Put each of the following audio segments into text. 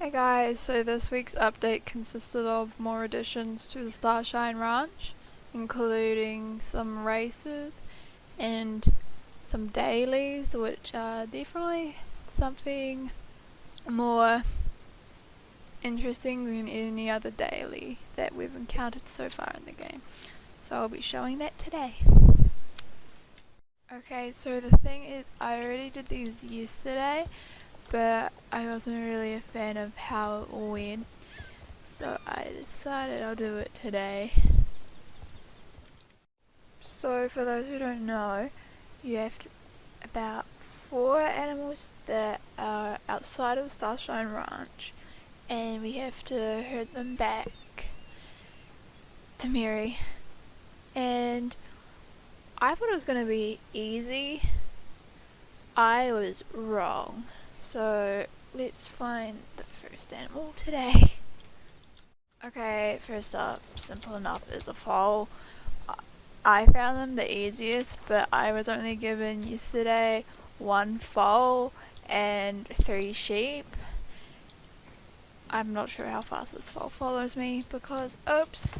Hey guys, so this week's update consisted of more additions to the Starshine Ranch, including some races and some dailies, which are definitely something more interesting than any other daily that we've encountered so far in the game. So I'll be showing that today. Okay, so the thing is, I already did these yesterday, but I wasn't really a fan of how it all went, so I decided I'll do it today. So for those who don't know, you have about 4 animals that are outside of Starshine Ranch, and we have to herd them back to Mary. And I thought it was going to be easy. I was wrong. So let's find the first animal today. Okay, first up, simple enough, is a foal. I found them the easiest, but I was only given yesterday 1 foal and 3 sheep. I'm not sure how fast this foal follows me because, oops,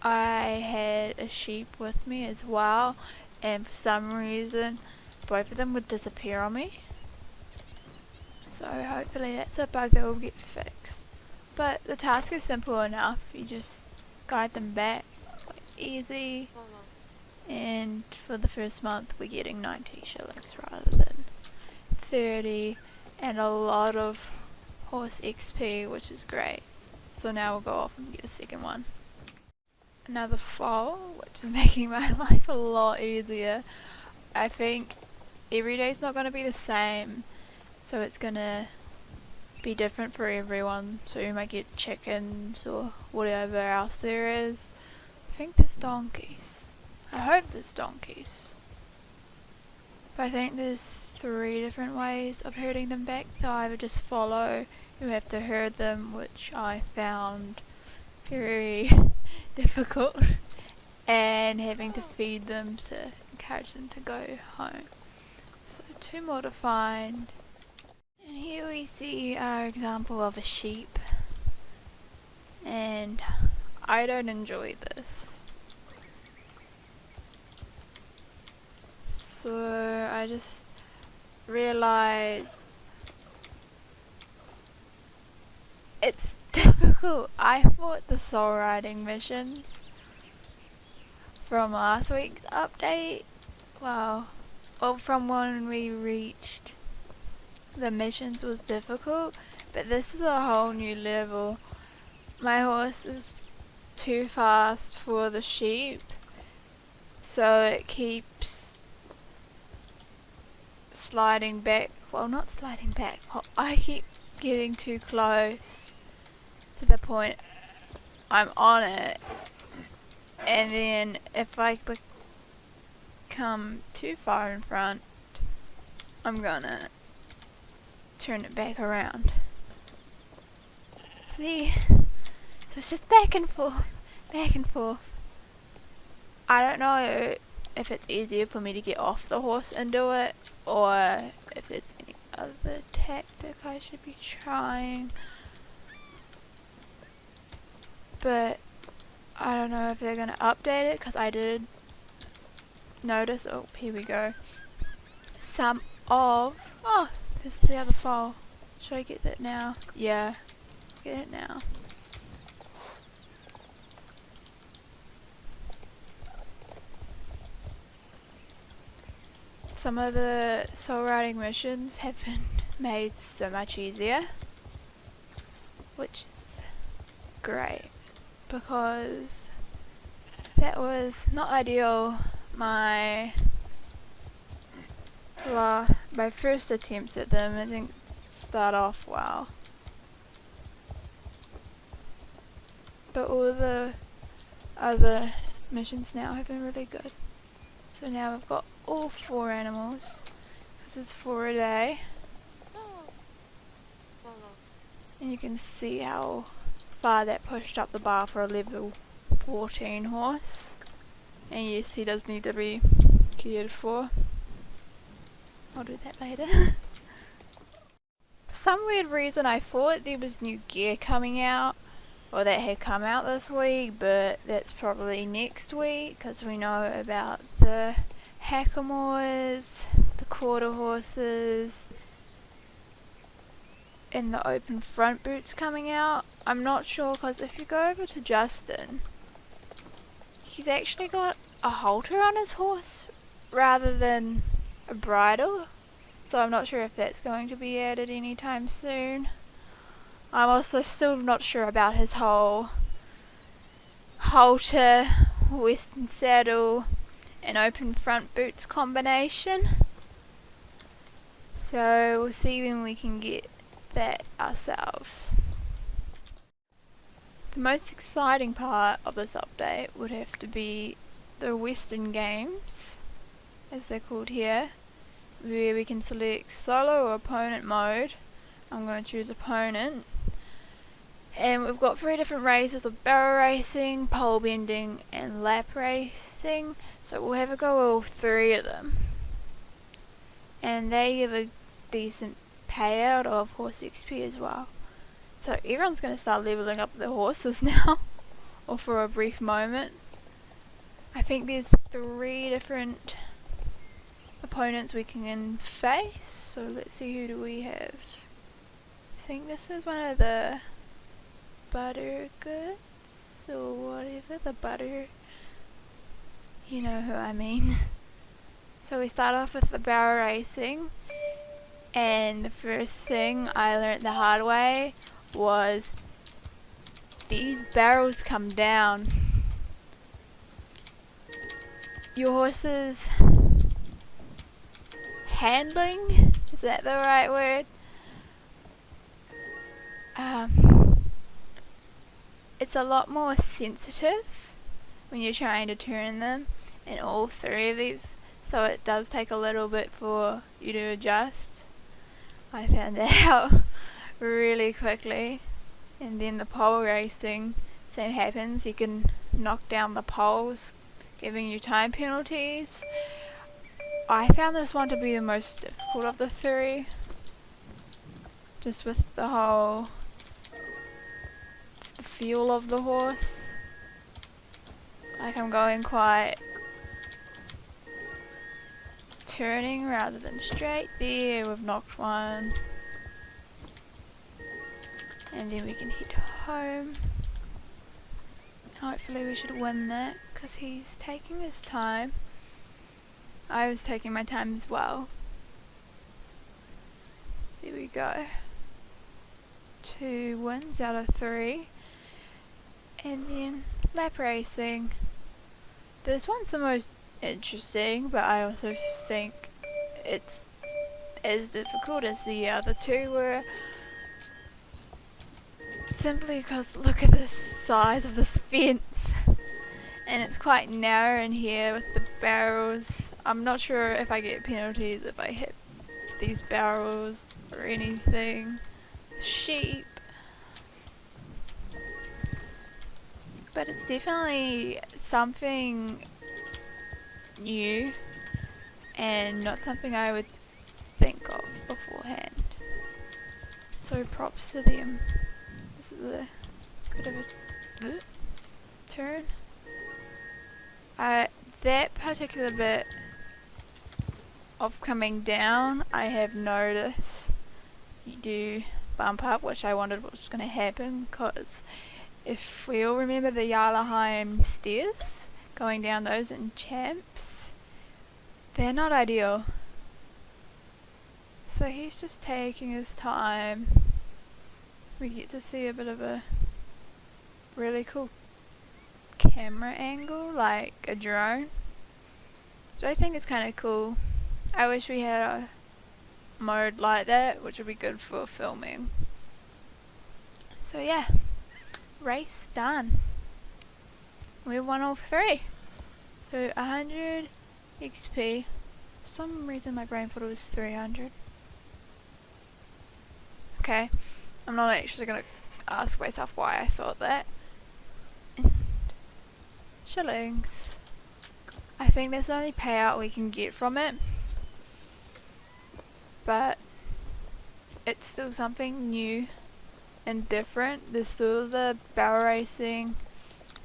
I had a sheep with me as well, and for some reason both of them would disappear on me. So hopefully that's a bug that will get fixed. But the task is simple enough. You just guide them back, like, easy. And for the first month we're getting 90 shillings rather than 30, and a lot of horse XP, which is great. So now we'll go off and get a second one. Another foal, which is making my life a lot easier. I think every day's not going to be the same, so it's going to be different for everyone. So you might get chickens or whatever else there is. I think there's donkeys. I hope there's donkeys. But I think there's 3 different ways of herding them back. They'll either just follow, you have to herd them, which I found very difficult, and having to feed them to encourage them to go home. So 2 more to find. And here we see our example of a sheep, and I don't enjoy this. So I just realized it's difficult. I thought the soul riding missions from last week's update, well, from when we reached the missions, was difficult, but this is a whole new level. My horse is too fast for the sheep, so it keeps sliding back. Well, not sliding back, I keep getting too close to the point I'm on it, and then if I become too far in front, I'm gonna turn it back around. See? So it's just back and forth, back and forth. I don't know if it's easier for me to get off the horse and do it, or if there's any other tactic I should be trying. But I don't know if they're gonna update it, because I did notice, oh, here we go, some of, oh, there's the other foal. Should I get that now? Yeah, get it now. Some of the soul riding missions have been made so much easier, which is great, because that was not ideal. My first attempts at them, it didn't start off well, but all the other missions now have been really good. So now we've got all 4 animals, because it's 4 a day, and you can see how far that pushed up the bar for a level 14 horse. And yes, he does need to be cared for. I'll do that later. For some weird reason I thought there was new gear coming out, or that had come out this week, but that's probably next week, because we know about the hackamores, the quarter horses, and the open front boots coming out. I'm not sure, because if you go over to Justin, he's actually got a halter on his horse rather than a bridle, so I'm not sure if that's going to be added anytime soon. I'm also still not sure about his whole halter, western saddle and open front boots combination, so we'll see when we can get that ourselves. The most exciting part of this update would have to be the Western games, as they're called here, where we can select solo or opponent mode. I'm going to choose opponent, and we've got 3 different races of barrel racing, pole bending and lap racing, so we'll have a go at all 3 of them, and they give a decent payout of horse XP as well. So everyone's going to start leveling up their horses now, or for a brief moment. I think there's 3 different opponents we can face, so let's see, who do we have? I think this is one of the butter goods, or whatever, the butter, you know who I mean. So we start off with the barrel racing, and the first thing I learnt the hard way was these barrels come down. Your horse's handling, is that the right word? It's a lot more sensitive when you're trying to turn them in all 3 of these, so it does take a little bit for you to adjust. I found that out really quickly. And then the pole racing, same happens, you can knock down the poles, giving you time penalties. I found this one to be the most difficult of the 3, just with the whole feel of the horse. Like, I'm going quite turning rather than straight. There, we've knocked one, and then we can head home. Hopefully we should win that, because he's taking his time. I was taking my time as well. There we go. 2 wins out of 3. And then lap racing. This one's the most interesting, but I also think it's as difficult as the other 2 were. Simply because look at the size of this fence. And it's quite narrow in here with the barrels. I'm not sure if I get penalties if I hit these barrels or anything. Sheep. But it's definitely something new and not something I would think of beforehand. So props to them. This is a bit of a turn. That particular bit of coming down, I have noticed you do bump up, which I wondered what was going to happen, because if we all remember the Jarlaheim stairs, going down those in Champs, they're not ideal. So he's just taking his time. We get to see a bit of a really cool camera angle, like a drone, so I think it's kind of cool. I wish we had a mode like that, which would be good for filming. So yeah, race done. We won all 3. So 100 XP. For some reason my brain thought it was 300. Okay, I'm not actually going to ask myself why I thought that. Shillings. I think that's the only payout we can get from it, but it's still something new and different. There's still the barrel racing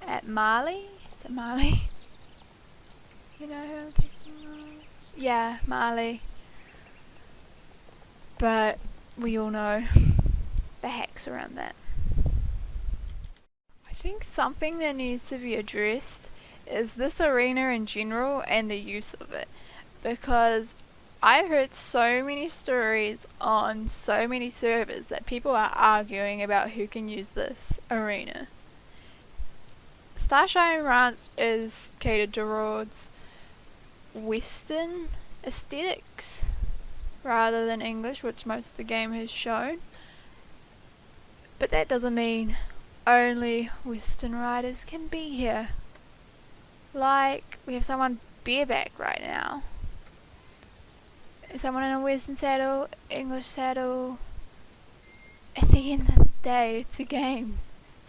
at Marley. Is it Marley? You know who I'm thinking of? Yeah, Marley. But we all know the hacks around that. I think something that needs to be addressed is this arena in general and the use of it. Because I've heard so many stories on so many servers that people are arguing about who can use this arena. Starshine Ranch is catered towards Western aesthetics rather than English, which most of the game has shown. But that doesn't mean only Western riders can be here. Like, we have someone bareback right now. Someone in a Western saddle, English saddle. At the end of the day, it's a game.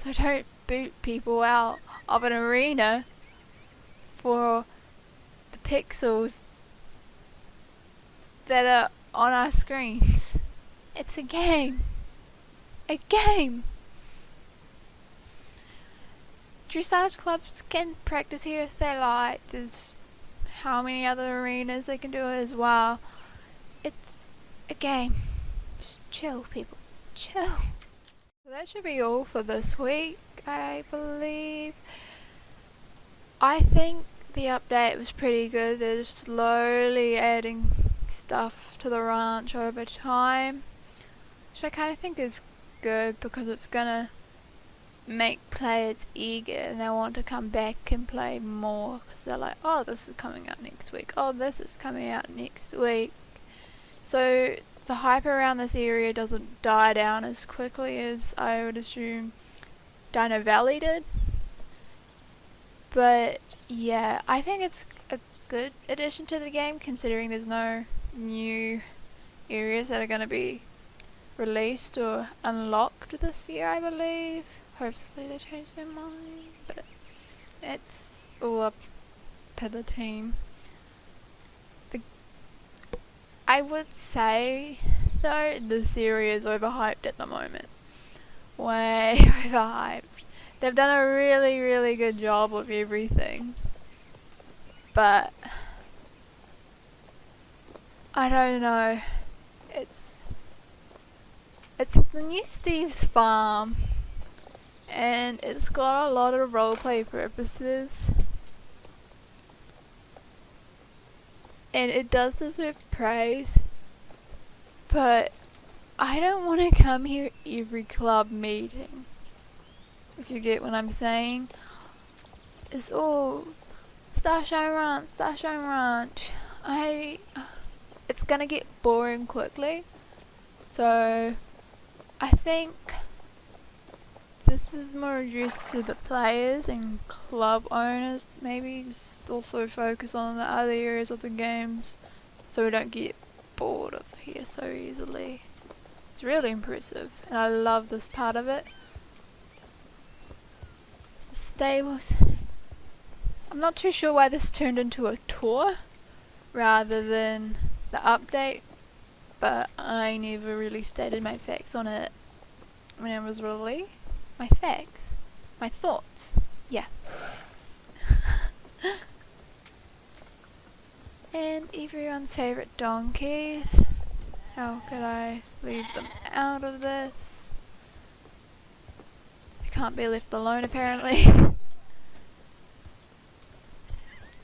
So don't boot people out of an arena for the pixels that are on our screens. It's a game. A game. Dressage clubs can practice here if they like. There's how many other arenas they can do it as well. It's a game. Just chill, people. Chill. So that should be all for this week, I believe. I think the update was pretty good. They're just slowly adding stuff to the ranch over time, which I kind of think is good because it's gonna make players eager and they want to come back and play more because they're like, oh, this is coming out next week, oh, this is coming out next week. So the hype around this area doesn't die down as quickly as I would assume Dino Valley did. But yeah, I think it's a good addition to the game considering there's no new areas that are going to be released or unlocked this year, I believe. Hopefully they change their mind, but it's all up to the team. I would say though this area is overhyped at the moment. Way overhyped. They've done a really, really good job of everything, but I don't know. It's the new Steve's farm, and it's got a lot of roleplay purposes, and it does deserve praise, but I don't want to come here every club meeting, if you get what I'm saying. It's all Starshine Ranch, Starshine Ranch. It's gonna get boring quickly, so I think this is more addressed to the players and club owners. Maybe just also focus on the other areas of the games so we don't get bored of here so easily. It's really impressive and I love this part of it. It's the stables. I'm not too sure why this turned into a tour rather than the update, but I never really stated my facts on it when it was released. My facts? My thoughts? Yeah. And everyone's favourite donkeys. How could I leave them out of this? They can't be left alone apparently.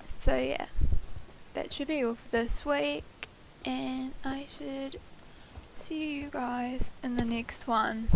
So yeah, that should be all for this week, and I should see you guys in the next one.